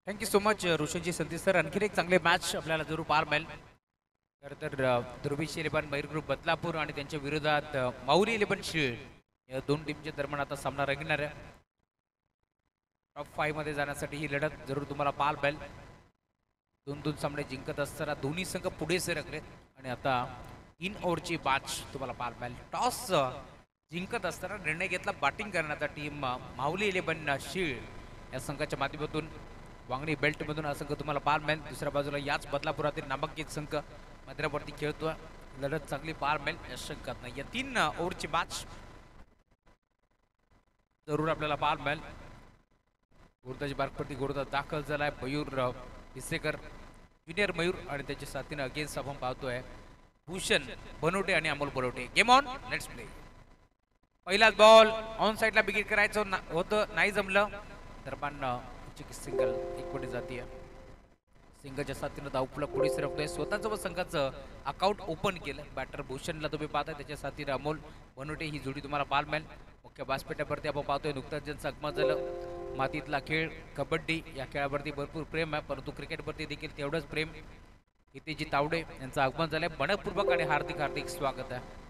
Thank you so much Roshanji संधी sir. आणखीन एक चांगले मॅच आपल्याला जरूर पाहायला मिळेल. खरं तर ध्रुवीश इलेव्हन मयूर ग्रुप बदलापूर आणि त्यांच्या विरोधात माऊली इलेव्हन शीळ या दोन टीमच्या दरम्यान आता सामना रंगणार आहे. टॉप 5 मध्ये जाण्यासाठी ही लढत जरूर तुम्हाला पाहायला मिळेल. दोन दोन सामने जिंकत असताना दोन्ही संघ पुढे सरकलेत आणि आता 3 ओव्हरची मॅच तुम्हाला पाहायला मिळेल. टॉस जिंकत असताना निर्णय घेतला बॅटिंग करण्याचा टीम माऊली इलेव्हन शीळ या संघाच्या माध्यमातून. वांगणी बेल्टमधून हा संघ तुम्हाला पाहायला मिळेल. दुसऱ्या बाजूला याच बदलापुरातील नामांकित संघ मध्यरावरती खेळतोय. लढत चांगली पाहायला मिळेल या शंकात नाही. या 3 ओव्हरची मॅच जरूर आपल्याला पाहायला मिळेल. गोरदाची बारपती गोरदा दाखल झालाय. मयूर हिसेकर ज्युनियर मयूर आणि त्याच्या साथीनं अगेन्स्ट आपण पाहतोय भूषण बनवटे आणि Amol Banavate. Game on, let's play. पहिलाच बॉल ऑन साईडला बिगिट करायचं होतं, नाही जमलं. दरम्यान सिंगल एक पुढे जाते. सिंगलच्या साथीनं धावफलक पुढे सरकतोय. स्वतःचं व संघाचं अकाउंट ओपन केलं. बॅटर भूषणला तुम्ही पाहताय, त्याच्या साथीनं अमोल बनवटे ही जोडी तुम्हाला पाहायला मिळेल. मुख्य व्यासपीठावरती आपण पाहतोय नुकताच ज्यांचं आगमन झालं. मातीतला खेळ कबड्डी या खेळावरती भरपूर प्रेम आहे, परंतु क्रिकेटवरती देखील तेवढंच प्रेम. हितेजी तावडे यांचं आगमन झालंय. मनपूर्वक आणि हार्दिक हार्दिक स्वागत आहे.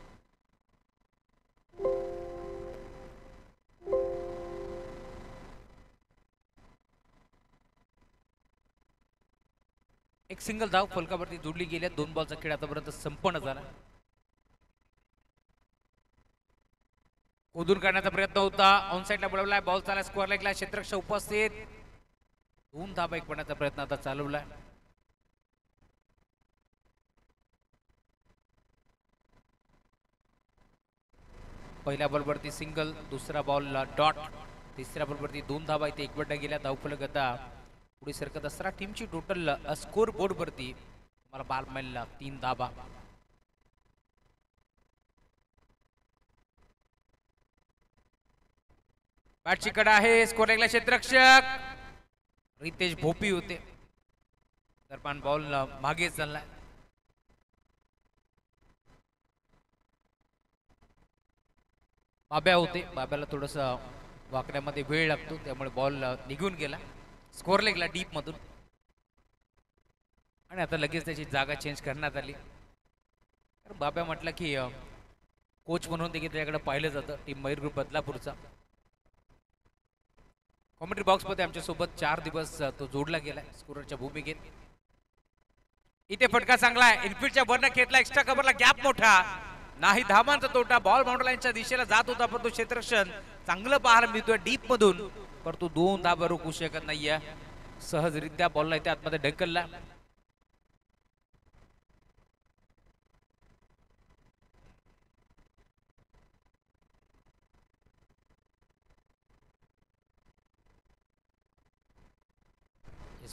एक सिंगल धाव फलकावरती जोडली गेल्या. 2 बॉलचा खेळ आतापर्यंत संपन्न झाला. ओदून काढण्याचा प्रयत्न होता. ऑन साईडला बोलवलाय. बॉल चालला स्क्वेअर लेगला. क्षेत्ररक्षक उपस्थित. 2 धाबा एक पडण्याचा प्रयत्न आता चालवलाय. पहिल्या बॉलवरती सिंगल, दुसरा बॉलला डॉट, तिसऱ्या बॉलवरती 2 धाबा इथे एक बड्डा गेल्या. धावफलक आता पुढे सरकत असताना टीमची टोटल स्कोर बोर्ड वरती तुम्हाला बाल मिळाला 3 धाबा. बॅटची कडा आहे. स्कोर लेगला क्षेत्ररक्षक रितेश भोपी होते. दरम्यान बॉल मागे चाललाय. बाब्या होते. बाब्याला थोडस वाकड्यामध्ये वेळ लागतो, त्यामुळे बॉल निघून गेला स्कोर लेगला डीप मधून. आणि आता लगेच त्याची जागा चेंज करण्यात आली. तर बाब्या म्हटलं की कोच म्हणून देखील त्याच्याकडे पाहिलं जातं. टीम मयूर ग्रुप बदलापूरचा. कॉमेंट्री बॉक्स मध्ये आमच्या सोबत 4 दिवस तो जोडला गेलाय स्कोररच्या भूमिकेत. इथे फटका चांगला आहे. इनफिल्डच्या वरनं खेळला. एक्स्ट्रा कव्हरला गॅप मोठा नाही. धावांचा तोटा. बॉल बाउंड्री दिशेला जात होता, पण तो क्षेत्ररक्षण चांगलं पाहायला मिळतोय डीप मधून, परंतु 2 धाबा रोखू शकत नाहीये. सहजरित्या बॉलला इथे आतमध्ये ढकलला.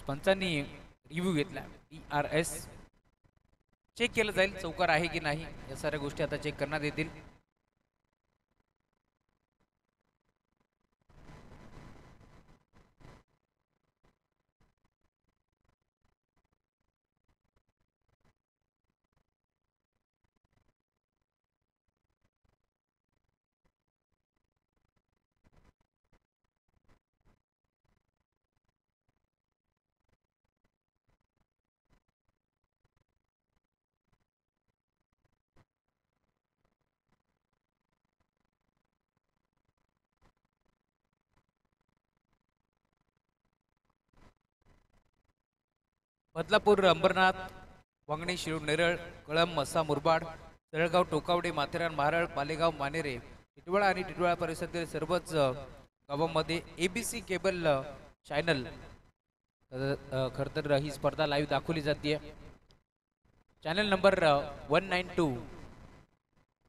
पंचांनी रिव्ह्यू घेतला. DRS चेक केलं जाईल, चौकार आहे की नाही या साऱ्या गोष्टी आता चेक करण्यात येतील. बदलापूर, अंबरनाथ, वांगणी, शिरूर, नेरळ, कळंब, मसा, मुरबाड, तळगाव, टोकावडे, माथेरान, महाराळ, मालेगाव, मानेरे, टिटवाळा आणि टिटवाळा परिसरातील सर्वच गावांमध्ये ABC केबल चॅनल खर तर ही स्पर्धा लाईव्ह दाखवली जाते. चॅनल नंबर 192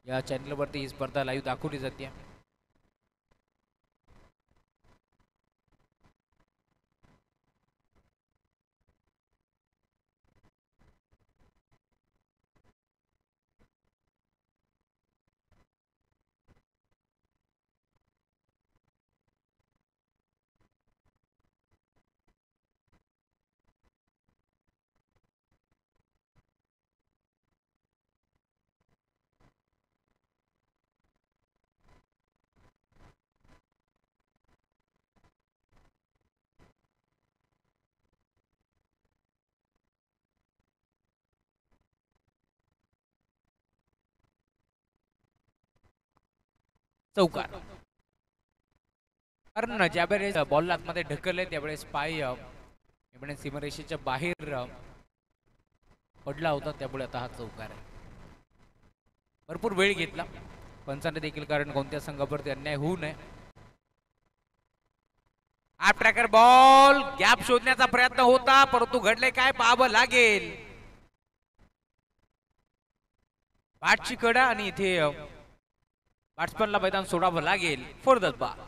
या चॅनलवरती ही स्पर्धा लाईव्ह दाखवली जाते. चौकार. कारण ज्यावेळेस बॉल आतमध्ये ढकलले त्यावेळेस पाय सीमारेषेच्या बाहेर पडला होता, त्यामुळे आता हा चौकार आहे. भरपूर वेळ घेतला पंचाने देखील, कारण कोणत्या संघावरती अन्याय होऊ नये. आप ट्रॅकर बॉल गॅप शोधण्याचा प्रयत्न होता, परंतु घडले काय पाहावं लागेल. बॅटची कडा आणि इथे बॅट्समनला मैदान सोडावं लागेल फॉर द बॉल.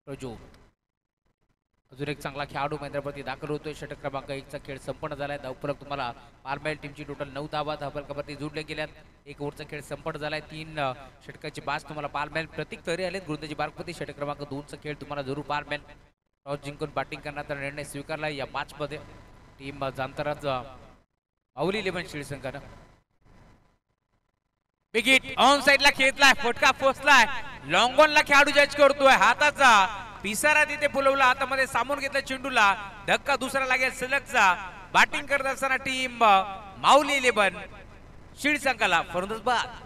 रजो अजून एक चांगला खेळाडू मैदानावरती दाखल होतोय. षटक क्रमांक 1 चा खेळ संपन्न झालाय. धावफलक तुम्हाला पारमेल टीमची टोटल 9 धावा धावफलकावरती जोडले गेल्यात. एक ओव्हरचा खेळ संपन्न झालाय. 3 षटकाची बास तुम्हाला पारमेल प्रतीक तरी आलेत. गुरुदाजी बारपती षटक क्रमांक 2 चा खेळ तुम्हाला जरूर पारमेल. टॉस जिंकून बॅटिंग करण्याचा निर्णय स्वीकारला या मॅच मध्ये. टीम जांतराज माऊली 11 शिळ संघानं. बिग हिट ऑन साइडला खेचलाय, फटका फसलाय. लॉंग ऑनला खेळाडू जज करतोय. हाताचा पिसारा तिथे फुलवला, हातामध्ये सामोर घेतला चेंडूला. धक्का दुसरा लागेल सलगचा. बॅटिंग करत असताना टीम माऊली 11 शिळ संघाला फलंदाज बाद.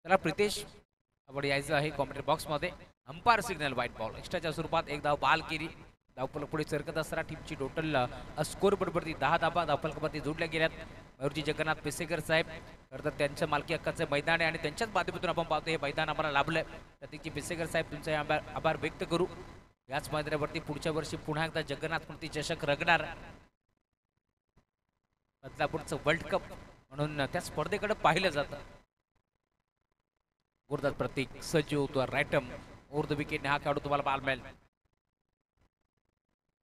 त्याला प्रितेश आपण यायचं आहे कॉमेंट्री बॉक्स मध्ये. अंपायर सिग्नल व्हाईट बॉल एक्स्ट्राच्या स्वरूपात एक धाव बाल केली. धावफलक पुढे सरकत असताना टीमची टोटल स्कोर बरोबरती 10 धावा धावफलकावरती जोडल्या गेल्यात. मयूरजी जगन्नाथ पेसेकर साहेब खरं तर त्यांच्या मालकी हक्काचं मैदान आहे आणि त्यांच्याच माध्यमातून आपण पाहतो हे मैदान आम्हाला लाभलंय. त्याची पेसेकर साहेब तुमचे आभार व्यक्त करू. याच मैदानावरती पुढच्या वर्षी पुन्हा एकदा जगन्नाथ मूर्ती चषक रंगणार. बदलापूरचं वर्ल्ड कप म्हणून त्या स्पर्धेकडे पाहिलं जातं. गुरुदास प्रतीक सज्ज होतो रायटम ओव्हर द विकेट. हा खेळाडू तुम्हाला पाहायला मिळेल.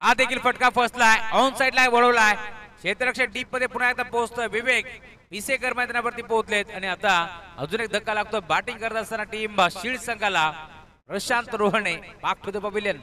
हा देखील फटका फसलाय, ऑन साइडला वळवलाय. क्षेत्ररक्षक डीप मध्ये पुन्हा एकदा पोहोचतोय. विवेक विसेकर मैदानावरती पोहोचलेत आणि आता अजून एक धक्का लागतोय. बॅटिंग करत असताना टीम शिळ संघाला Prashant Rohane back to the pavilion.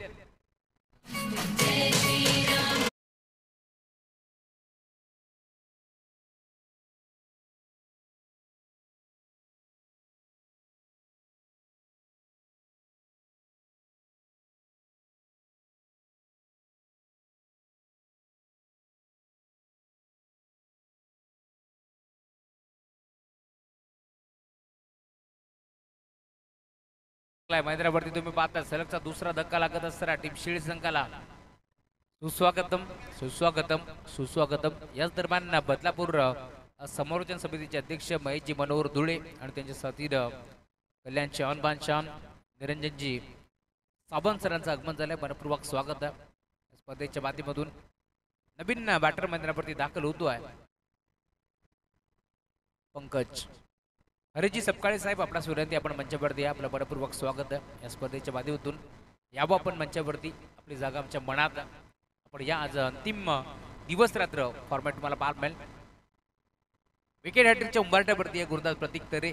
मैदानावरती तुम्ही पाहता सलगचा दुसरा धक्का लागत असताना टीम शिळ संघाला सुस्वागतम सुस्वागतम सुस्वागतम. याच दरम्यान बदलापूर समालोचन समितीचे अध्यक्ष महेशजी मनोहर धुळे आणि त्यांच्या साथीर कल्याण शान बानशान निरंजनजी साबंत सरांचं आगमन झालंय. मनपूर्वक स्वागत आहे. स्पर्धेच्या माध्यमातून नवीन बॅटर मैदानावरती दाखल होतो आहे पंकज. हरिजी सपकाळे साहेब आपणास विनंती, आपण मंचावरती या. आपलं मनपूर्वक स्वागत आहे या स्पर्धेच्या माध्यमातून. यावं आपण मंचावरती, आपली जागा आमच्या मनात. आपण या आज अंतिम दिवस रात्र फॉर्मॅट तुम्हाला पाहायला मिळेल. विकेट हॅट्रिकच्या उंबरठ्यावरती आहे गुरुदास प्रतीक तरे.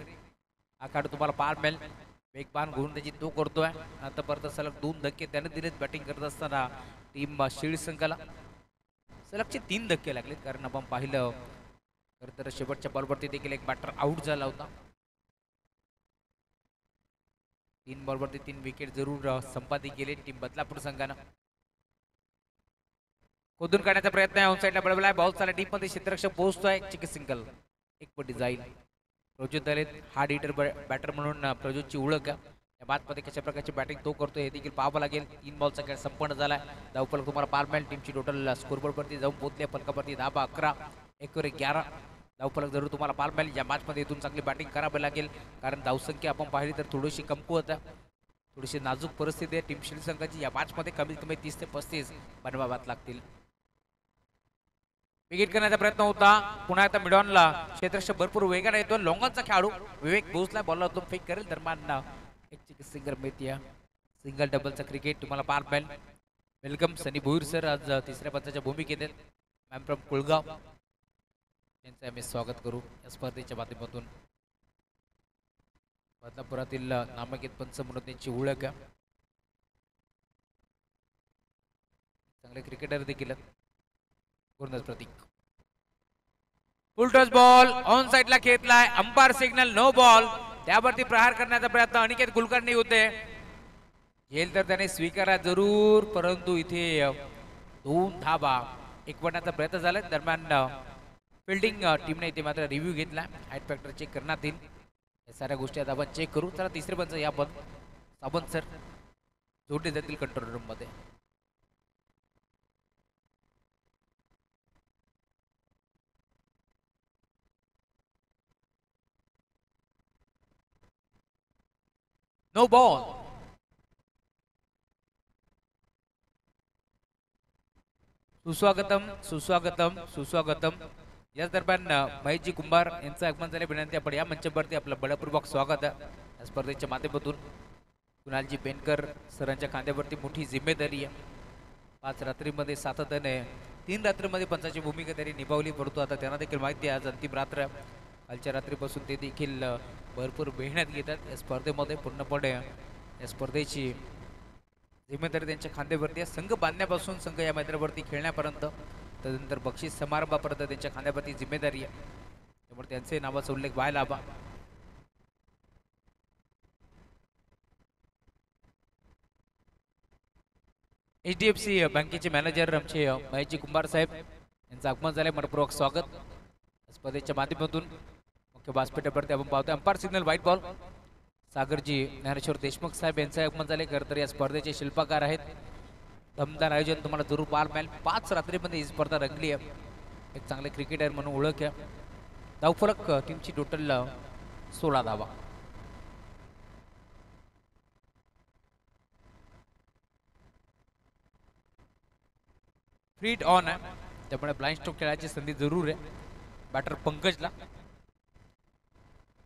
हा कार्ड तुम्हाला पाहायला मिळेल. वेगवान गोलंदाजी तो करतोय. आतापर्यंत सलग 2 धक्के त्याने दिलेत बॅटिंग करत असताना टीम शिळ संघाला. सलगचे 3 धक्के लागलेत, कारण आपण पाहिलं तर शेवटच्या बॉलवरती देखील एक बॅटर आउट झाला होता. 3 बॉलवरती 3 विकेट जरूर संपादित केले टीम बदलापूर संघानं. खोदून काढण्याचा प्रयत्न आहे. ऑन साईडला बळबळ आहे. बॉल चालला डीप मध्ये, क्षेत्ररक्षक पोहोचतोय. चिकी सिंगल, एक पट्टी जाईल. प्रज्योत दलेत हार्ड हिटर बॅटर म्हणून प्रज्योतची ओळख आहे. या बादमध्ये कशा प्रकारची बॅटिंग तो करतोय हे देखील पाहावं लागेल. 3 बॉलचा खेळ संपन्न झालाय. धावफलक तुम्हाला पाहायला मिळेल. टीमची टोटल स्कोरबोर्डवरती जाऊन पोहोचले. फलकावरती 10 11 1 वर 11 धावफलक जरूर तुम्हाला पाहायला मिळेल. या मॅचमध्ये इथून चांगली बॅटिंग करावी लागेल, कारण धावसंख्या आपण पाहिली तर थोडीशी कमकुवत आहे. थोडीशी नाजूक परिस्थिती आहे टीम शिळ संघाची. या मॅचमध्ये कमीत कमी 30 ते 35 बनवाव्यात लागतील. विकेट करण्याचा प्रयत्न होता. पुन्हा आता मिडॉनला क्षेत्ररक्षक भरपूर वेगाने येतो. लॉंगॉनचा खेळाडू विवेक भोसला बॉलला तो फेक करेल. दरम्यान एक सिंगल मिळते. सिंगल डबलचा क्रिकेट तुम्हाला पाहायला मिळेल. वेलकम सनी भोईर सर, आज तिसऱ्या पंचाच्या भूमिकेत आहेत. मॅम फ्रॉम कुळगाव, त्यांचं आम्ही स्वागत करू या स्पर्धेच्या माध्यमातून. बदलापुरातील नामांकित पंच म्हणून त्यांची ओळख आहे. चांगले क्रिकेटर देखील Gurudas Pratik. Full toss ball on साइडला खेचलाय. Umpire signal no ball. त्यावरती प्रहार करण्याचा प्रयत्न अनिकेत कुलकर्णी होते. झेल तर त्याने स्वीकारा जरूर, परंतु इथे 2 धाबा एकवटण्याचा प्रयत्न झाला. दरम्यान फिल्डिंग टीमने इथे मात्र रिव्ह्यू घेतला. हाईट फॅक्टर चेक करण्यात येईल. या साऱ्या गोष्टी आता आपण चेक करू. चला तिसरे पंच या पण साबंत सर जोडले जातील कंट्रोल रूम मध्ये. No ball. सुस्वागतम सुस्वागतम सुस्वागतम. याच दरम्यान महेशजी कुंभार यांचं आगमन झाले. विनंती, आपण या मंचावरती आपलं बळपूर्वक स्वागत आहे या स्पर्धेच्या माध्यमातून. कुणालजी पेनकर सरांच्या खांद्यावरती मोठी जिम्मेदारी आहे. 5 रात्रीमध्ये सातत्याने 3 रात्रीमध्ये पंचाची भूमिका त्यांनी निभावली, परंतु आता त्यांना देखील माहिती आहे आज अंतिम रात्र. कालच्या रात्रीपासून ते देखील भरपूर मेहनत घेतात या स्पर्धेमध्ये. पूर्णपणे या स्पर्धेची जिम्मेदारी त्यांच्या खांद्यावरती आहे. संघ बांधण्यापासून संघ या मैदानावरती खेळण्यापर्यंत, त्यानंतर बक्षीस समारंभापर्यंत त्यांच्या खांद्यावरती जिम्मेदारी आहे. त्यामुळे त्यांचे नावाचा उल्लेख व्हायला हवा. HDFC बँकेचे मॅनेजर आमचे महेशजी कुंभार साहेब यांचं आगमन झालंय. मनपूर्वक स्वागत स्पर्धेच्या माध्यमातून. मुख्य व्यासपीठावरती आपण पाहतोय umpire signal white ball. Sagarji Dnyaneshwar Deshmukh साहेब यांचं आगमन झाले. खरं तर या स्पर्धेचे शिल्पकार आहेत. दमदार आयोजन तुम्हाला जरूर पाहायला मिळेल. 5 रात्रीमध्ये ही स्पर्धा रंगली आहे. एक चांगले क्रिकेटर म्हणून ओळख आहे. धावफलक टीमची टोटल 16 धावा. फ्रीट ऑन आहे, त्यामुळे ब्लाइंड स्ट्रोक खेळायची संधी जरूर आहे. बॅटर पंकजला.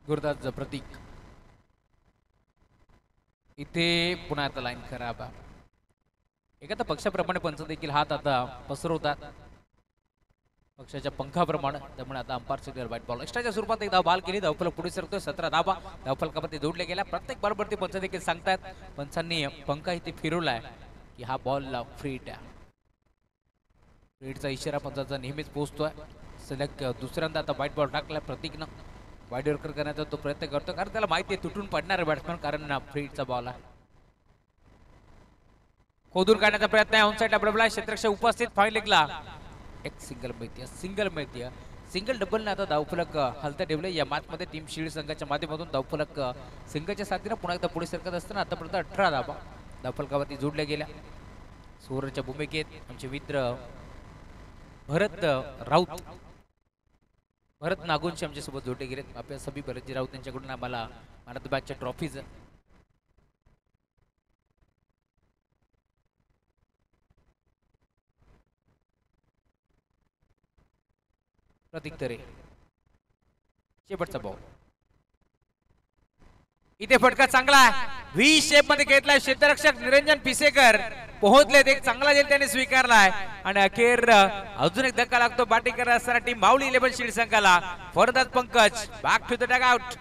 गुरुदास प्रतीक इथे पुन्हा आता लाईन खराब आहे. एखाद्या पक्षाप्रमाणे पंच देखील हात आता पसरवतात पक्षाच्या पंखाप्रमाणे. त्यामुळे आता अंपायर सिग्नल व्हाईट बॉल. एक्स्ट्राच्या स्वरूपात एक धाव बाल केली. धावफलक पुढे सरतोय. 17 धावा धावफलकामध्ये जोडले गेल्या. प्रत्येक बॉलवरती पंच देखील सांगतात, पंचांनी पंखा इथे फिरवलाय की हा बॉल फ्रीट आहे. फ्रीटचा इशारा पंचाचा नेहमीच पोहोचतोय. सलग दुसऱ्यांदा आता व्हाईट बॉल टाकलाय प्रतीकनं. वाईड वर्कर करण्याचा तो प्रयत्न करतो, कारण त्याला माहिती आहे तुटून पडणार बॅट्समॅन, कारण फ्रीटचा बॉल आहे. खोदून काढण्याचा प्रयत्न आहे. ऑन साइडला बळबळ आहे. क्षेत्ररक्षक उपस्थित. फाईन लेगला एक सिंगल मिळते. सिंगल डबलने आता धावफलक हलता ठेवले. या मॅचमध्ये टीम शिळ संघाच्या माध्यमातून धावफलक संघाच्या साथीनं पुन्हा एकदा पुढे सरकत असताना आतापर्यंत 18 धावा धावफलकावरती जोडल्या गेल्या. सुवर्णच्या भूमिकेत आमचे मित्र भरत राऊत, भरत नागोंशी आमच्यासोबत जोडले गेलेत. आपल्या सभी भरतजी राऊत यांच्याकडून आम्हाला मॅन ऑफ द मॅचच्या ट्रॉफीज प्रतीक तरे. शेवटचा बॉल इथे फटका चांगला व्ही शेप मध्ये घेतलाय. क्षेत्ररक्षक निरंजन पिसेकर पोहोचलेत. एक चांगला झेल त्याने स्वीकारलाय आणि अखेर अजून एक धक्का लागतो बॅटिंग करत असताना टीम माऊली 11 शिल्ड संघाला. फरदात Pankaj back to the dugout.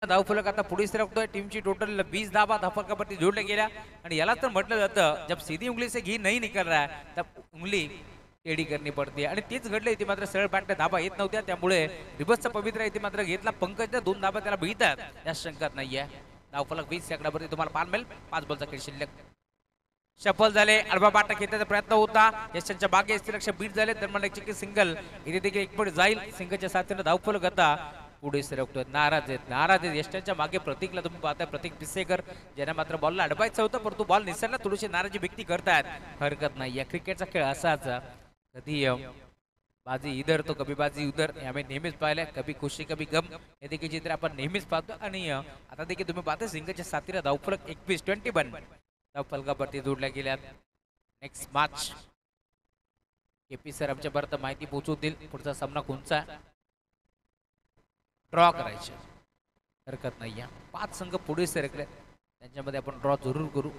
धावफलक आता पुढे सरकतोय. टीमची टोटल 20 धावा धावफलकावरती जोडल्या गेल्या आणि याला तर म्हटलं जातं जब सीधी उंगली से घी नहीं निकल रहा है तब उंगली टेढ़ी करनी पडते आणि तीच घडलं. इथे मात्र सरळ बॅटने धाबा येत नव्हत्या त्यामुळे रिबसचा पवित्रा इथे मात्र घेतला. पंकजच्या 2 धाबा त्याला मिळतात या शंकात नाहीये. धावफलक 20 सेकंदावरती तुम्हाला पान मिळेल. 5 बॉलचा खेळ शिल्लक. सफल झाले. अडबा बाटा घेण्याचा प्रयत्न होता. यशांच्या बागे लक्ष बीट झाले. तर सिंगल इथे देखील एक पॉईंट जाईल. सिंगलच्या साथीने धावफलक आता पुढे सरकतोय. नाराज आहेत यष्टांच्या मागे प्रतीकला तुम्ही पाहताय. प्रतीक पिसेकर ज्यांना मात्र बॉलला अडवायचं होतं परंतु बॉल निसरला. थोडीशी नाराजी व्यक्ती करतायत. हरकत नाही. या क्रिकेटचा खेळ असाच. कधी बाजी इधर तो कभी बाजी उधर आम्ही नेहमीच पाहिलंय. कभी खुशी कभी गम हे देखील चित्र आपण नेहमीच पाहतो. आणि आता देखील तुम्ही पाहता सिंगलच्या साथीला धावफलक 21-21 धावफलकावरती जोडल्या गेल्यात. नेक्स्ट मॅच केपी सर आमच्या परत माहिती पोहोचवतील. पुढचा सामना कोणचा ड्रॉ करायचे हरकत नाही. 5 संघ पुढे सरकले त्यांच्यामध्ये आपण ड्रॉ जरूर करू.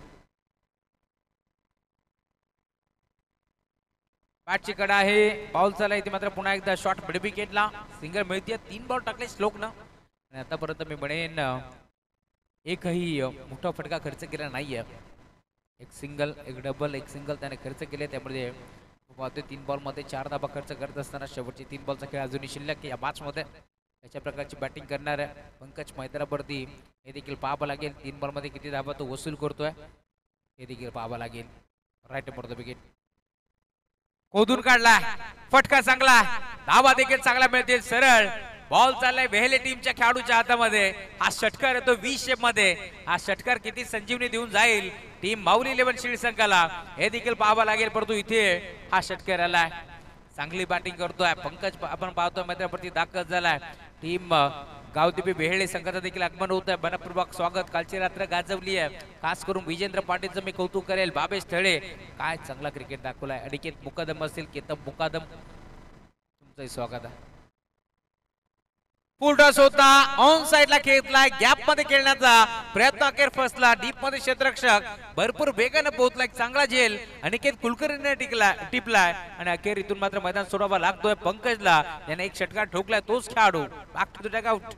बॅटची कडा आहे. बॉल चालला इथे मात्र पुन्हा एकदा शॉट मिड विकेटला सिंगल मिळते. 3 बॉल टाकले श्लोकनं आणि आतापर्यंत मी म्हणेन एकही मोठा फटका खर्च केला नाहीये. एक सिंगल एक डबल एक सिंगल त्याने खर्च केले. त्यामुळे 3 बॉल मध्ये 4 धाबा खर्च करत असताना शेवटची 3 बॉलचा खेळ अजूनही शिल्लक या मॅच मध्ये. अशा प्रकारची बॅटिंग करणार आहे पंकज मैदानावरती हे देखील पाहावं लागेल. 3 बॉल मध्ये किती धाबा तो वसूल करतोय हे देखील पाहावं लागेल. राईट फॉर द विकेट खोदून काढला. फटका चांगला. धावा देखील चांगला मिळतील. सरळ बॉल चाललाय वेहले टीमच्या खेळाडूच्या हातामध्ये. हा षटकार येतो 20 शेप मध्ये. हा षटकार किती संजीवनी देऊन जाईल टीम माऊली 11 शिल्ड संघाला हे देखील पाहावं लागेल. परंतु इथे हा षटकार आलाय. चांगली बॅटिंग करतोय पंकज. आपण पाहतोय मैदानावरती दाखल झालाय. टीम गावदेवी बेहेळे संघाचं देखील आगमन होत आहे. मनपूर्वक स्वागत. कालची रात्र गाजवली आहे. खास करून विजेंद्र पाटीलचं मी कौतुक करेल. बाबेश थळे काय चांगला क्रिकेट दाखवलाय. अनिकेत मुकादम असतील केतन मुकादम तुमचंही स्वागत आहे. फुल टॉस होता ऑन साइडला खेळला गॅप मध्ये खेळण्याचा प्रयत्न अखेर फसला डीप मध्ये क्षेत्ररक्षक भरपूर वेगाने पोहोचला एक चांगला झेल अनिकेत कुलकर्णीने टिपलाय आणि अखेर इथून मात्र मैदान सोडावा लागतोय पंकजला त्याने एक षटकार ठोकलाय तोच खेळाडू बॅक टू द डगआउट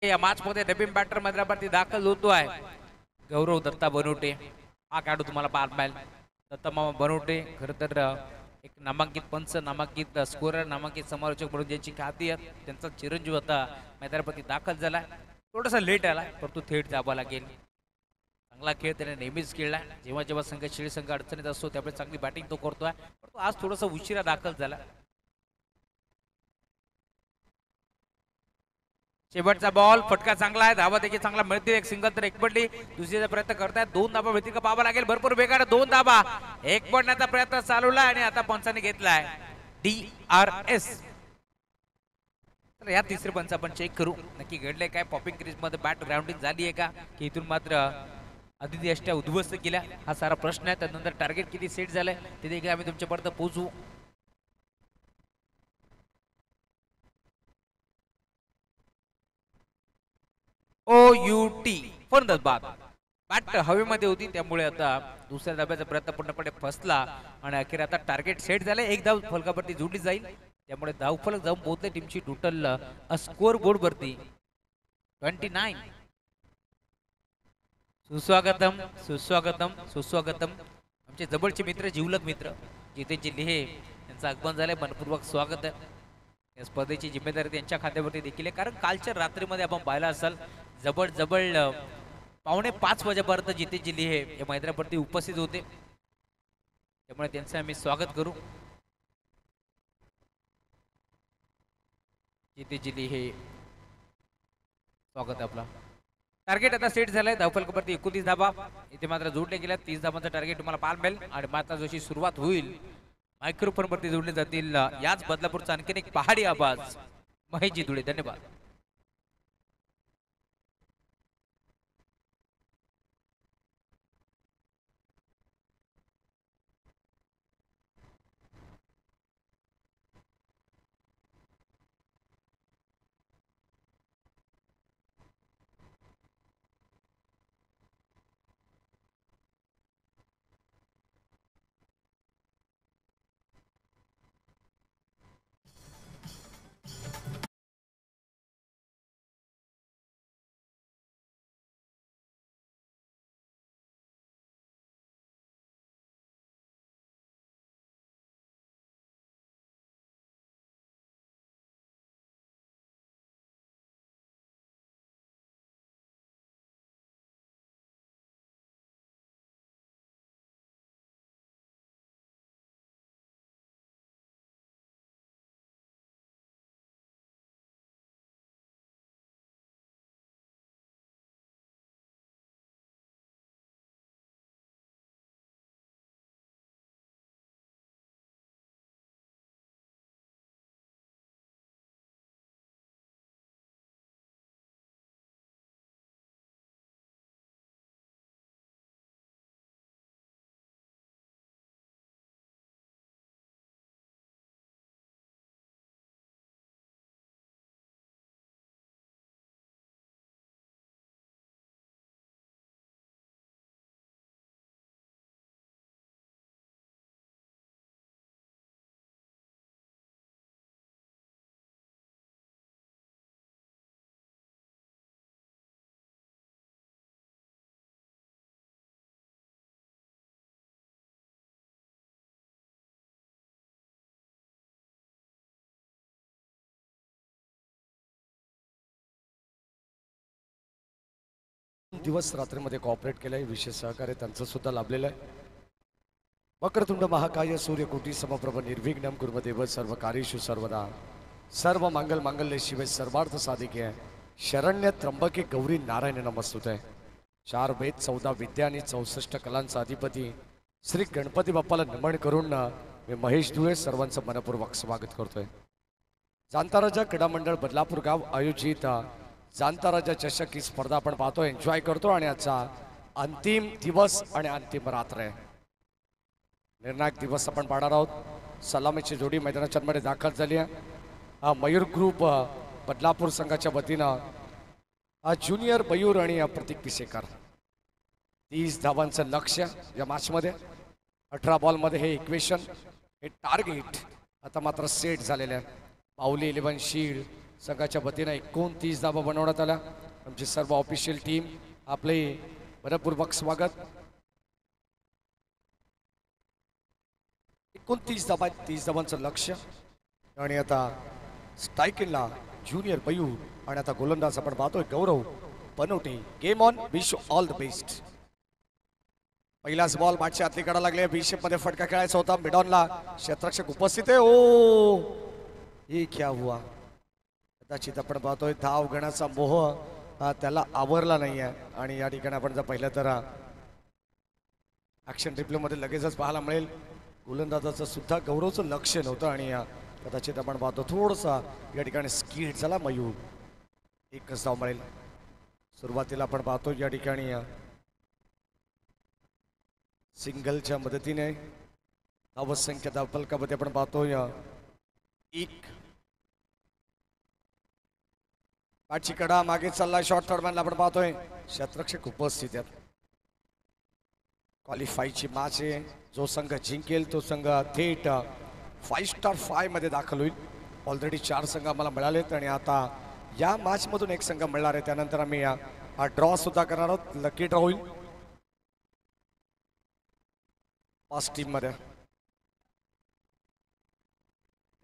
या मॅच मध्ये डबिंग बॅटर मैदानावरती दाखल होतोय गौरव दत्ता बनवटे हा खेळाडू तुम्हाला पाहायला मिळेल दत्ता मामा बनवटे खरं तर एक नामांकित पंच नामांकित स्कोरर नामांकित समालोचक म्हणून ज्यांची ख्याती आहे त्यांचा चिरंजीव आता मैदानावरती दाखल झालाय थोडासा लेट आलाय परंतु थेट जावा लागेल चांगला खेळ त्याने नेहमीच खेळलाय जेव्हा जेव्हा संघ अडचणीत असतो त्यावेळेस चांगली बॅटिंग तो करतोय परंतु आज थोडासा उशिरा दाखल झाला शेवटचा बॉल फटका चांगला आहे धावा देखील चांगला मिळतील एक सिंगल तर एक पडली दुसरीचा प्रयत्न करतायत दोन धाबा मिळतील का पाहावा लागेल भरपूर वेगाने दोन धाबा एक पडण्याचा प्रयत्न चालवला आणि आता पंचाने घेतलाय DRS तर या तिसरे पंच आपण चेक करू नक्की घडले काय पॉपिंग क्रीज मध्ये बॅट ग्राउंडिंग झाली आहे का की इथून मात्र अतिथी अष्ट्या उद्ध्वस्त केल्या हा सारा प्रश्न आहे त्यानंतर टार्गेट किती सेट झालंय ते देखील आम्ही तुमच्यापर्यंत पोहोचवू OUT फलंदाज बॅट हवेमध्ये होती त्यामुळे आता दुसऱ्या धाब्याचा प्रयत्न पूर्णपणे फसला आणि अखेर आता टार्गेट सेट झाले एक धाव फलकावरती जोडली जाईल त्यामुळे धाव फलक जाऊन पोहोचले टीमची टोटल स्कोर बोर्ड वरती 29 सुस्वागतम सुस्वागतम सुस्वागतम आमचे जवळचे मित्र जिवलग मित्र जितेजी लिहे यांचं आगमन झालंय मनपूर्वक स्वागत आहे या स्पर्धेची जिम्मेदारी त्यांच्या खात्यावरती देखील आहे कारण कालच्या रात्रीमध्ये आपण पाहिला असाल जवळ 4:45 वाजेपर्यंत जितेजी लिहे या मैदानावरती उपस्थित होते त्यामुळे त्यांचं आम्ही स्वागत करू जितेजी लिहे स्वागत आपला टार्गेट आता सेट झालंय धावफलकावरती 29 धाबा इथे मात्र जोडले गेल्या 30 धाबांचा टार्गेट तुम्हाला पाहायला मिळेल आणि मात्र जशी सुरुवात होईल मायक्रोफोन वरती जोडले जातील याच बदलापूरचा आणखीन एक पहाडी आवाज महेशजी धुळे धन्यवाद दिवस रात्रीमध्ये कॉपरेट केलंय विशेष सहकार्य त्यांचं सुद्धा लाभलेलं आहे वक्रतुंड महाकाय सूर्यकोटी समप्रभ निर्विघ्नं कुर्मदेव सर्व कार्येषु सर्वदा सर्व मंगल मांगल्य शिवे सर्वार्थ साधिके शरण्य त्र्यंबके गौरी नारायण नमस्तुते. 4 वेद 14 विद्या आणि 64 कलांचा अधिपती श्री गणपती बाप्पाला नमन करून मी महेश धुळे सर्वांचं मनपूर्वक स्वागत करतोय. जाणता राजा क्रीडा मंडळ बदलापूर गाव आयोजित जाणता राजा चषक ही स्पर्धा आपण पाहतो, एन्जॉय करतो आणि आजचा अंतिम दिवस आणि अंतिम रात्र आहे. निर्णायक दिवस आपण पाहणार आहोत. सलामीची जोडी मैदानाच्या मध्ये दाखल झाली आहे. हा मयूर ग्रुप बदलापूर संघाच्या वतीनं हा ज्युनियर मयूर आणि प्रतीक पिसेकर. 30 धावांचं लक्ष्य या मॅचमध्ये. 18 बॉलमध्ये हे इक्वेशन, हे टार्गेट आता मात्र सेट झालेलं आहे. पावली 11 शील्ड संघाच्या वतीनं 29 धावा बनवण्यात आल्या. आमची सर्व ऑफिशियल टीम आपले मनपूर्वक स्वागत. 29 धावा, 30 धावांचं लक्ष्य. आणि आता स्ट्रायकिंगला ज्युनियर मयूर आणि आता गोलंदाज आपण पाहतोय Gaurav Banavate. Game on, wish all the best. पहिलाच बॉल बॅटच्या आतली काढा लागले. B-शेप मध्ये फटका खेळायचा होता. मिडॉनला क्षेत्ररक्षक उपस्थित आहे. ओ हे क्या हुआ. कदाचित आपण पाहतोय धाव घेण्याचा मोह त्याला आवरला नाही आहे आणि या ठिकाणी आपण जर पाहिलं तर ऍक्शन रिप्ले मध्ये लगेचच पाहायला मिळेल गोलंदाजाचं सुद्धा गौरवचं लक्ष नव्हतं आणि कदाचित आपण पाहतो थोडंसा या ठिकाणी स्किड झाला मयूर. एकच धाव मिळेल. सुरुवातीला आपण पाहतो या ठिकाणी सिंगलच्या मदतीने धावसंख्या धावफलकामध्ये आपण पाहतोय 1. पाठची कडा मागे चाललाय. शॉर्ट थर्डमॅनला आपण पाहतोय क्षेत्ररक्षक उपस्थित आहेत. क्वालिफायची मॅच आहे. जो संघ जिंकेल तो संघ थेट 5 स्टार 5 मध्ये दाखल होईल. ऑलरेडी 4 संघ आम्हाला मिळालेत आणि आता या मॅच मधून एक संघ मिळणार आहे. त्यानंतर आम्ही हा ड्रॉ सुद्धा करणार आहोत. लकी ड्रॉ होईल 5 टीम मध्ये.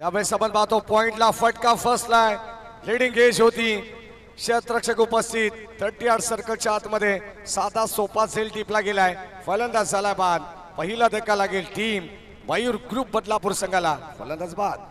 यावेळेस आपण पाहतो पॉइंटला फटका फसलाय. लीडिंग एज होती. क्षेत्ररक्षक उपस्थित 30 यार्ड सर्कलच्या आतमध्ये. साधा सोपा झेल टिपला गेलाय. फलंदाज झाला बाद. पहिला धक्का लागेल टीम मयूर ग्रुप बदलापूर संघाला. फलंदाज बाद.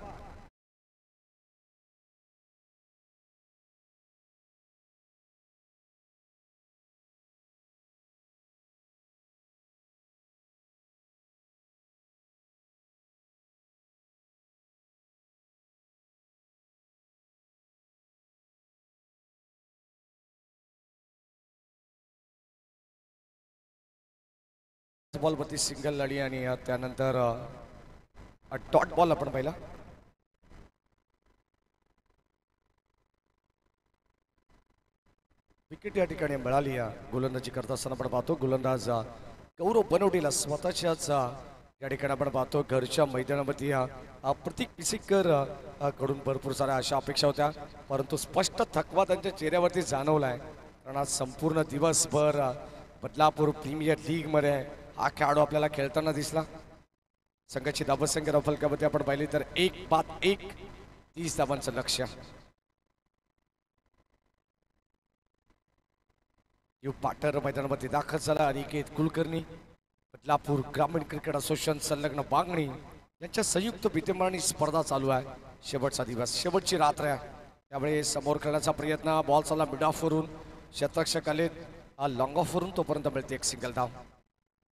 बॉल वरती सिंगल लढी आणि त्यानंतर डॉट बॉल आपण पाहिला. विकेट या ठिकाणी मिळाली. गोलंदाजी करत असताना आपण पाहतो गोलंदाज गौरव बनवटीला स्वतःच्याच या ठिकाणी आपण पाहतो घरच्या मैदानामध्ये प्रतीक पिसेकर कडून भरपूर साऱ्या अशा अपेक्षा होत्या, परंतु स्पष्ट थकवा त्यांच्या चेहऱ्यावरती जाणवलाय. कारण आज संपूर्ण दिवसभर बदलापूर प्रीमियर लीग मध्ये हा खेळाडू आपल्याला खेळताना दिसला. संघाची धावसंख्या धावफलकामध्ये आपण पाहिली तर 1-1, 30 धावांचं लक्ष्य. यू पाटर मैदानामध्ये दाखल झाला. अनिकेत कुलकर्णी बदलापूर ग्रामीण क्रिकेट असोसिएशन संलग्न बांगणी यांच्या संयुक्त विद्यमानी स्पर्धा चालू आहे. शेवटचा दिवस, शेवटची रात्र आहे. त्यामुळे समोर खेळण्याचा प्रयत्न. बॉल चालला मिड ऑफ वरून. क्षेत्ररक्षक आले लॉंग ऑफ वरून. तोपर्यंत मिळते एक सिंगल धाव.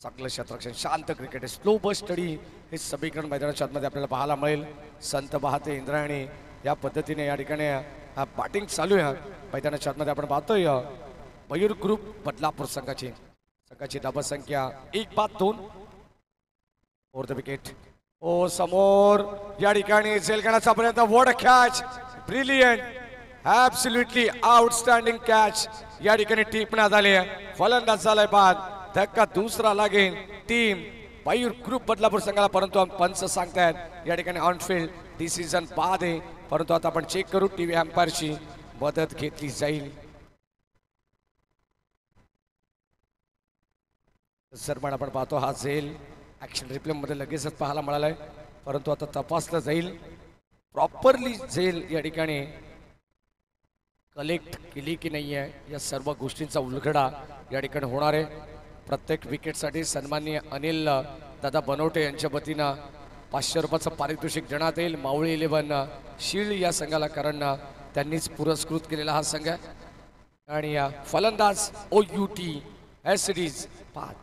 चांगलं क्षेत्ररक्षण, शांत क्रिकेट आहे. स्लो बस स्टडी हे समीकरण मैदानाच्या आतमध्ये आपल्याला पाहायला मिळेल. संत बहाते इंद्रायणी या पद्धतीने या ठिकाणी बॅटिंग चालू आहे. मैदानाच्या आतमध्ये आपण पाहतोय मयूर ग्रुप बदलापूर संघाची धावसंख्या 1-2 फॉर द विकेट. ओ समोर या ठिकाणी झेल घेण्याचा प्रयत्न. What a catch, brilliant, absolutely outstanding catch या ठिकाणी टिपण्यात आले. फलंदाज झालाय बाद. धक्का दुसरा लागेल टीम मयूर ग्रुप बदलापूर संघाला, परंतु पंच सांगतायत या ठिकाणी ऑनफिल्ड डिसिजन बाद आहे. परंतु आता आपण चेक करू. टीव्ही अंपायरची मदत घेतली जाईल. सरमान आपण पाहतो हा झेल ऍक्शन रिप्ले मध्ये लगेचच पाहायला मिळालाय, परंतु आता तपासलं जाईल प्रॉपरली झेल या ठिकाणी कलेक्ट केली की नाही आहे. या सर्व गोष्टींचा उलगडा या ठिकाणी होणार आहे. प्रत्येक विकेटसाठी सन्माननीय अनिल दादा बनवटे यांच्या वतीनं 500 रुपयाचं पारितोषिक देण्यात येईल. मावळी 11 शील्ड या संघाला, कारण त्यांनीच पुरस्कृत केलेला हा संघ आहे. आणि फलंदाज OUT एसिडीज 5.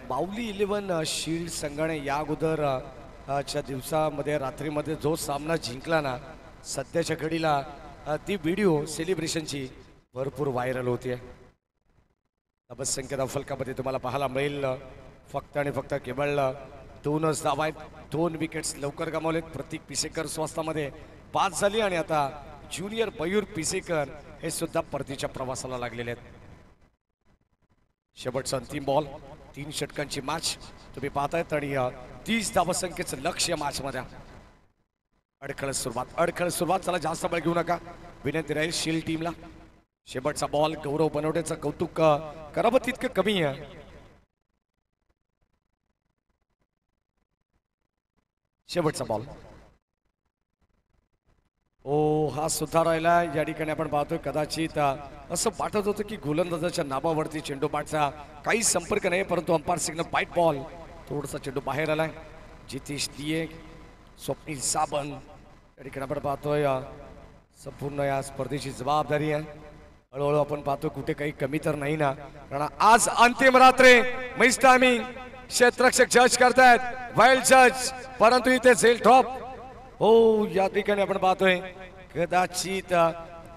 माऊली 11 शील्ड संघाने या अगोदर च्या दिवसामध्ये रात्रीमध्ये जो सामना जिंकला ना, सध्याच्या घडीला ती व्हिडिओ सेलिब्रेशनची भरपूर व्हायरल होते. संख्या फलकामध्ये तुम्हाला पाहायला मिळेल. फक्त आणि फक्त केवळ 2च धावा आहेत. 2 विकेट्स लवकर गमावलेत. प्रतीक पिसेकर स्वस्तामध्ये बाद झाली आणि आता ज्युनियर मयूर पिसेकर हे सुद्धा परतीच्या प्रवासाला लागलेले आहेत. शेवटचा अंतिम बॉल. 3 षटकांची मॅच तुम्ही पाहतायत आणि 30 धावसंख्येचं लक्ष्य मॅच मध्ये. अडखळत सुरुवात. चला जास्त बळ घेऊ नका, विनंती राहील शील्ड टीमला. शेवटचा बॉल. गौरव बनवडेचं कौतुक करावं तितकं कमी आहे. शेवटचा बॉल. हा सुद्धा राहिला. या ठिकाणी आपण पाहतोय कदाचित असं वाटत होतं की गोलंदाजाच्या नाबावरती चेंडू बाटचा काही संपर्क नाही, परंतु अंपायर सिग्नल व्हाईट बॉल. थोडासा चेंडू बाहेर आलाय. जितेश लिये, स्वप्नील साबण या ठिकाणी आपण पाहतोय. संपूर्ण या स्पर्धेची जबाबदारी आहे. हळूहळू आपण पाहतो कुठे काही कमी तर नाही ना, कारण आज अंतिम रात्री मैच टायमिंग. क्षेत्ररक्षक जज करतायत, वाईल्ड जज, परंतु इथे झेल ड्रॉप. या ठिकाणी आपण पाहतोय कदाचित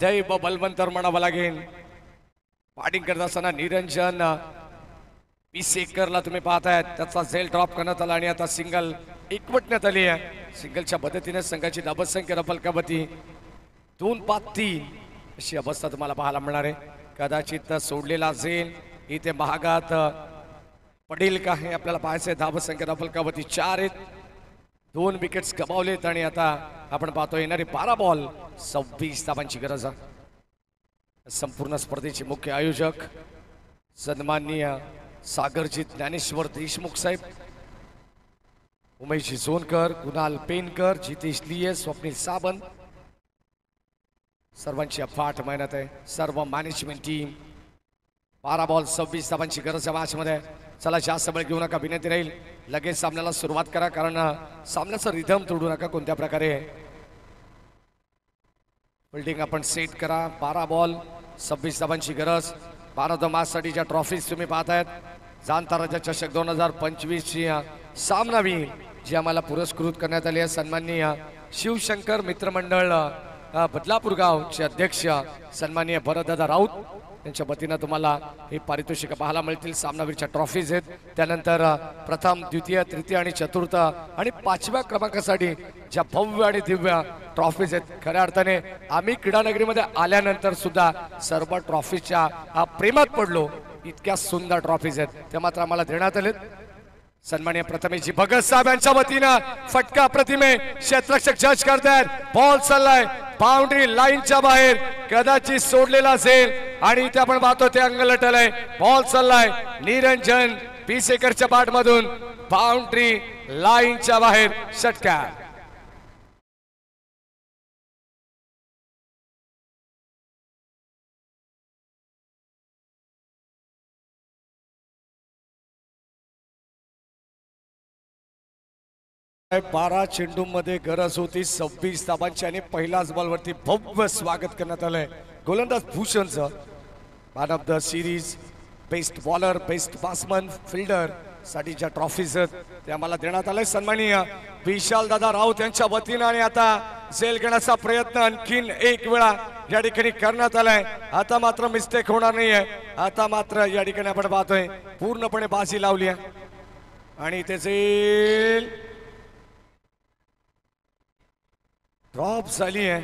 दैव बलवंतर म्हणावं लागेल. बॅटिंग करत असताना निरंजन पिसेकरला तुम्ही पाहतायत, त्याचा झेल ड्रॉप करण्यात आला आणि आता सिंगल एकवटण्यात आली आहे. सिंगलच्या मदतीने संघाची धावसंख्या रफलकावती 2-5-3 अशी अवस्था तुम्हाला पाहायला मिळणार आहे. कदाचित सोडलेला झेल इथे महागात पडेल का हे आपल्याला पाहायचंय. धावसंख्या रफलकावती 4 आहेत. 2 विकेट्स गमावलेत आणि आता आपण पाहतो येणारे 12 बॉल 26 धावांची गरज आहे. संपूर्ण स्पर्धेचे मुख्य आयोजक सन्माननीय सागरजी ज्ञानेश्वर देशमुख साहेब, उमेश झोनकर, कुणाल पेनकर, जितेश लिये, स्वप्नील साबण, सर्वांची अफाट मेहनत आहे. सर्व मॅनेजमेंट टीम. 12 बॉल 26 धावांची गरज आहे मॅच मध्ये. चला जास्त वेळ घेऊ नका, विनंती राहील लगेच सामन्याला सुरुवात करा, कारण सामन्याचा रिदम तोडू नका कोणत्या प्रकारे. फिल्डिंग आपण सेट करा. 12 बॉल 26 धावांची गरज. भारत मॅचसाठीच्या ट्रॉफीज तुम्ही पाहतायत. जाणता राजा चषक 2025 ची सामनावीर जी आम्हाला पुरस्कृत करण्यात आली आहे. सन्माननीय शिवशंकर मित्रमंडळ बदलापूर गावचे अध्यक्ष सन्माननीय भरतदादा राऊत यांच्या वतीनं तुम्हाला हे पारितोषिक पाहायला मिळतील. सामनावीरच्या ट्रॉफीज आहेत. त्यानंतर प्रथम, द्वितीय, तृतीय आणि चतुर्थ आणि 5व्या क्रमांकासाठी ज्या भव्य आणि दिव्य ट्रॉफीज आहेत. खऱ्या अर्थाने आम्ही क्रीडानगरीमध्ये आल्यानंतर सुद्धा सर्व ट्रॉफीच्या प्रेमात पडलो. इतक्या सुंदर ट्रॉफीज आहेत त्या मात्र आम्हाला देण्यात आलेत. सन्माननीय प्रथमेशजी भगत साहेब यांच्या वतीनं फटका प्रतिमे क्षेत्ररक्षक जज करतायत. बॉल चाललाय बाउंड्री लाईनच्या बाहेर, कदाचित सोडलेला असेल आणि इथे आपण पाहतो ते अंग लटलंय. बॉल चाललाय निरंजन पिसेकरच्या बॅट मधून बाउंड्री लाईनच्या बाहेर. षटकार. बारा चेंडू मध्ये गरज होती 26 धावांची आणि पहिल्याच बॉलवरती भव्य स्वागत करण्यात आलंय गोलंदाज भूषणचं. Man of the series, best bowler, best batsman, fielder साठीच्या ट्रॉफीज ते आम्हाला देण्यात आलंय. सन्माननीय विशाल दादा राऊत यांच्या वतीनं. आणि आता झेल घेण्याचा प्रयत्न आणखीन एक वेळा या ठिकाणी करण्यात आलाय. आता मात्र मिस्टेक होणार नाहीये. आता मात्र या ठिकाणी आपण पाहतोय पूर्णपणे बाजी लावली आहे आणि ते झेल ड्रॉप झाली आहे.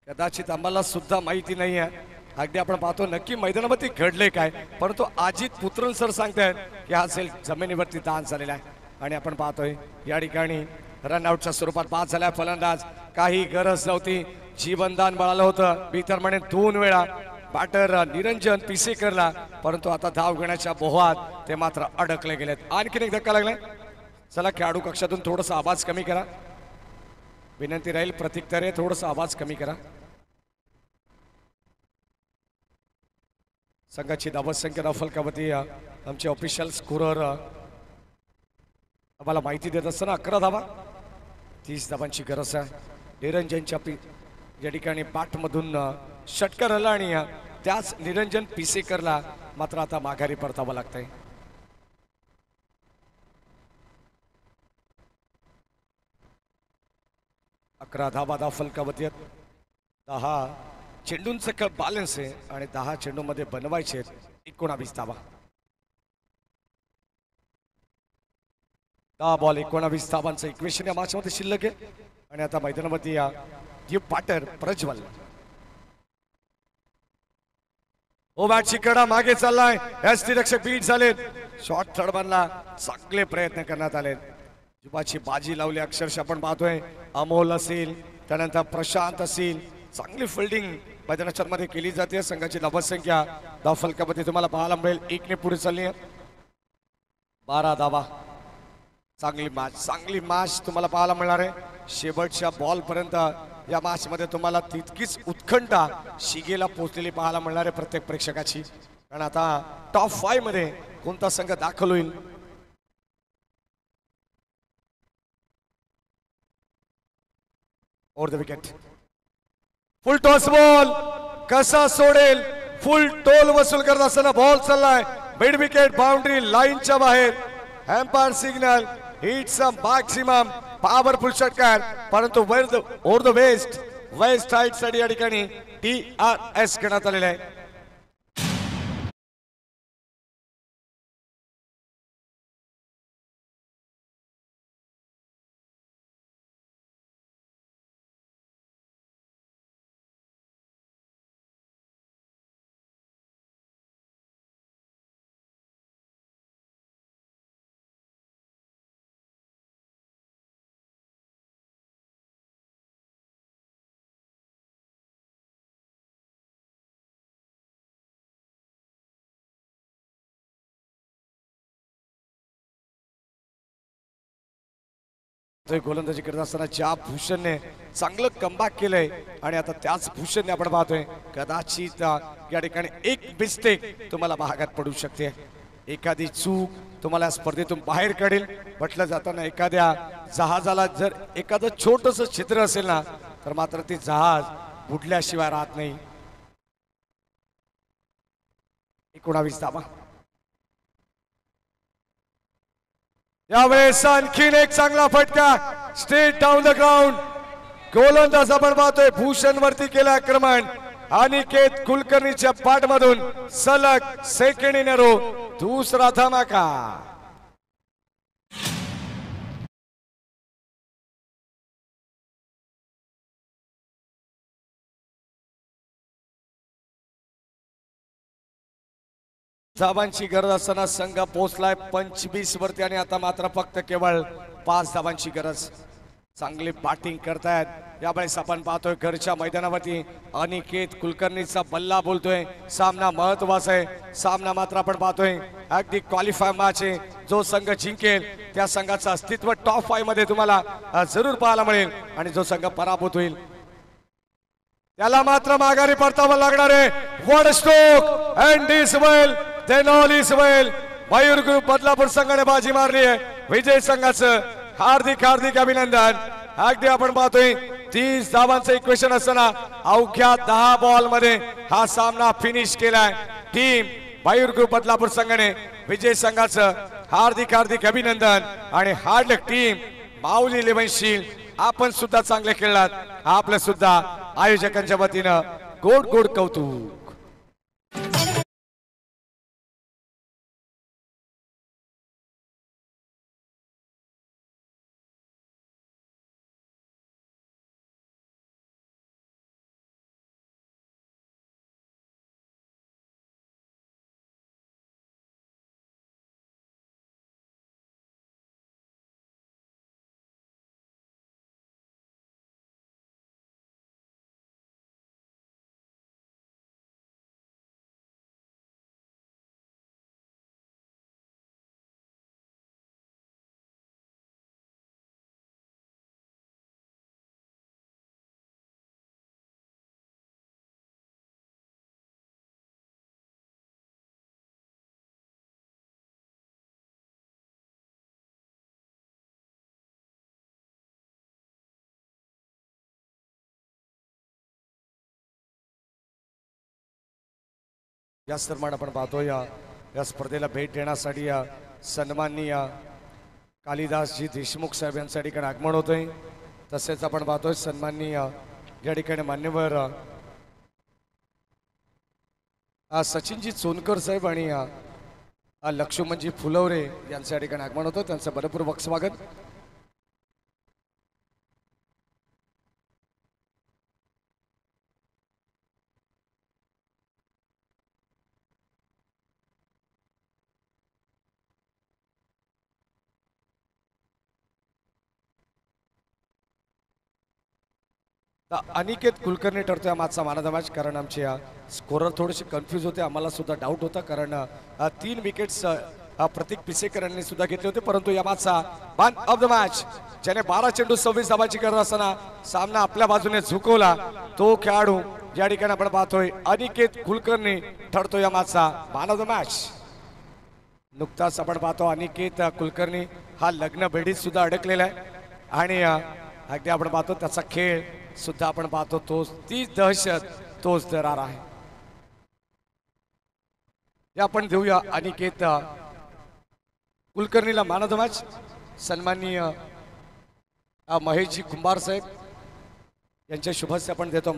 कदाचित आम्हाला सुद्धा माहिती नाही आहे. अगदी आपण पाहतो नक्की मैदानावरती घडले काय, परंतु अजित पुत्रन सर सांगतायत की हा सेल जमिनीवरती दान झालेला आहे. आणि आपण पाहतोय या ठिकाणी रनआउटच्या स्वरूपात बाद झालाय फलंदाज. काही गरज नव्हती, जीवनदान मिळालं होतं. मी तर म्हणे 2 वेळा बॅटर निरंजन पिसेकरला, परंतु आता धाव घेण्याच्या मोहात ते मात्र अडकले गेलेत. आणखीन एक धक्का लागलाय. चला खेळाडू कक्षातून थोडासा आवाज कमी करा. विनंती राहील प्रतीक तरे थोडासा आवाज कमी करा. संघाची धावसंख्या फलकावरती आमचे ऑफिशियल स्कोरर आम्हाला माहिती देत असताना 11 धावा, 30 धावांची गरज आहे. निरंजनच्या या ठिकाणी बॅटमधून षटकार आला आणि त्याच निरंजन पिसेकरला मात्र आता माघारी परतावं लागतंय. अकरा धावा फलकावरती आहेत. 10 चेंडूंचं खेळ बॅलन्स आहे आणि 10 चेंडूमध्ये बनवायचे 19 धावा. 10 बॉल 19 धावांचं इक्वेशन या मॅचमध्ये शिल्लक आहे. आणि आता मैदानामध्ये या बॅटर प्रज्वल ओ बॅटची कडा मागे चाललाय. रक्षक बीट झालेत. शॉर्ट थर्डमॅनला चांगले प्रयत्न करण्यात आले. जुबाची बाजी लावली अक्षरशः आपण पाहतोय. अमोल असेल, त्यानंतर प्रशांत असेल, चांगली फिल्डिंग मैदानाच्या मध्ये केली जाते. संघाची धावसंख्या धावफलकामध्ये तुम्हाला पाहायला मिळेल 1 ने पुढे चालली आहे. 12 धावा. चांगली मॅच तुम्हाला पाहायला मिळणार आहे. शेवटच्या बॉल पर्यंत या मॅच मध्ये तुम्हाला तितकीच उत्कंठा शिगेला पोहोचलेली पाहायला मिळणार आहे प्रत्येक प्रेक्षकाची. कारण आता टॉप 5 मध्ये कोणता संघ दाखल होईल. Over the wicket. Full toss ball कसा सोडेल. फुल टोल वसूल करत असताना बॉल चाललाय मिड विकेट बाउंड्री लाईनच्या बाहेर. Umpire signal hits a maximum powerful षटकार, परंतु ओव्हर द वेस्ट साइड साठी या ठिकाणी TRS करण्यात आलेला आहे. गोलंदाजी करत असताना ज्या भूषणने चांगलं कमबॅक केलंय आणि आता त्याच भूषणने आपण पाहतोय कदाचित या ठिकाणी एक मिस्टेक तुम्हाला भागात पडू शकते. एखादी चूक तुम्हाला स्पर्धेतून बाहेर काढेल. म्हटलं जाताना एखाद्या जहाजाला जर एखादं छोटस छिद्र असेल ना तर मात्र ते जहाज बुडल्याशिवाय राहत नाही. 19 धावा. यावेळेस आणखीन एक चांगला फटका स्ट्रेट डाऊन द ग्राउंड. गोलंदाज आपण पाहतोय भूषण वरती केलं आक्रमण. अनिकेत कुलकर्णीच्या पाठमधून सलग सेकंड इन अ रो दुसरा धमाका. धावांची गरज असताना संघ पोहोचलाय 25 वरती आणि आता मात्र फक्त केवळ 5 धावांची गरज. चांगली बॅटिंग करतायत. यावेळेस आपण पाहतोय घरच्या मैदानावरती अनिकेत कुलकर्णीचा बल्ला बोलतोय. सामना महत्वाचा आहे. सामना मात्र आपण पाहतोय अगदी क्वालिफाय मॅच आहे. जो संघ जिंकेल त्या संघाचं अस्तित्व टॉप 5 मध्ये तुम्हाला जरूर पाहायला मिळेल आणि जो संघ पराभूत होईल त्याला मात्र माघारी परतावं लागणार आहे. What stroke and this well then all is well. Mayur group Badlapur संघाने बाजी मारली आहे. विजय संघाचं हार्दिक अभिनंदन. अगदी आपण पाहतोय 30 धावांचं इक्वेशन असताना अवघ्या 10 बॉल मध्ये हा सामना फिनिश केलाय. टीम मयूर ग्रुप बदलापूर संघाने विजय संघाचं हार्दिक अभिनंदन. आणि हार्ड लक टीम माऊली 11 शील आपण सुद्धा चांगले खेळलात. आपलं सुद्धा आयोजकांच्या वतीनं गोड कौतुक. याचप्रमाणे आपण पाहतोय या स्पर्धेला भेट देण्यासाठी सन्माननीय कालिदासजी देशमुख साहेब यांच्या ठिकाणी आगमन होतंय. तसेच आपण पाहतोय सन्माननीय या ठिकाणी मान्यवर सचिनजी चोनकर साहेब आणि लक्ष्मणजी फुलवरे यांच्या ठिकाणी आगमन होतं. त्यांचं मनपूर्वक स्वागत. अनिकेत कुलकर्णी ठरतोय मागचा मॅन मॅच, कारण आमचे स्कोरर थोडेसे कन्फ्यूज होते. आम्हाला सुद्धा डाऊट होता, कारण 3 विकेट्स प्रतीक पिसेकर यांनी सुद्धा घेतले होते. परंतु या मागचा मॅन ऑफ द मॅच ज्याने 12 चेंडू 26 धावांची गरज असताना सामना आपल्या बाजूने झुकवला, तो खेळाडू या ठिकाणी आपण पाहतोय अनिकेत कुलकर्णी ठरतोय या मागचा मॅन ऑफ द मॅच. नुकताच आपण पाहतो अनिकेत कुलकर्णी हा लग्न बेडीत सुद्धा अडकलेला आहे आणि अगदी आपण पाहतो त्याचा खेळ सुद्धा आपण पाहतो, तोच तीच दहशत, तोच दरार आहे. या आपण देऊया अनिकेत कुलकर्णीला मॅन ऑफ द मॅच. सन्माननीय महेशजी कुंभार साहेब यांच्या शुभस्य आपण देतो.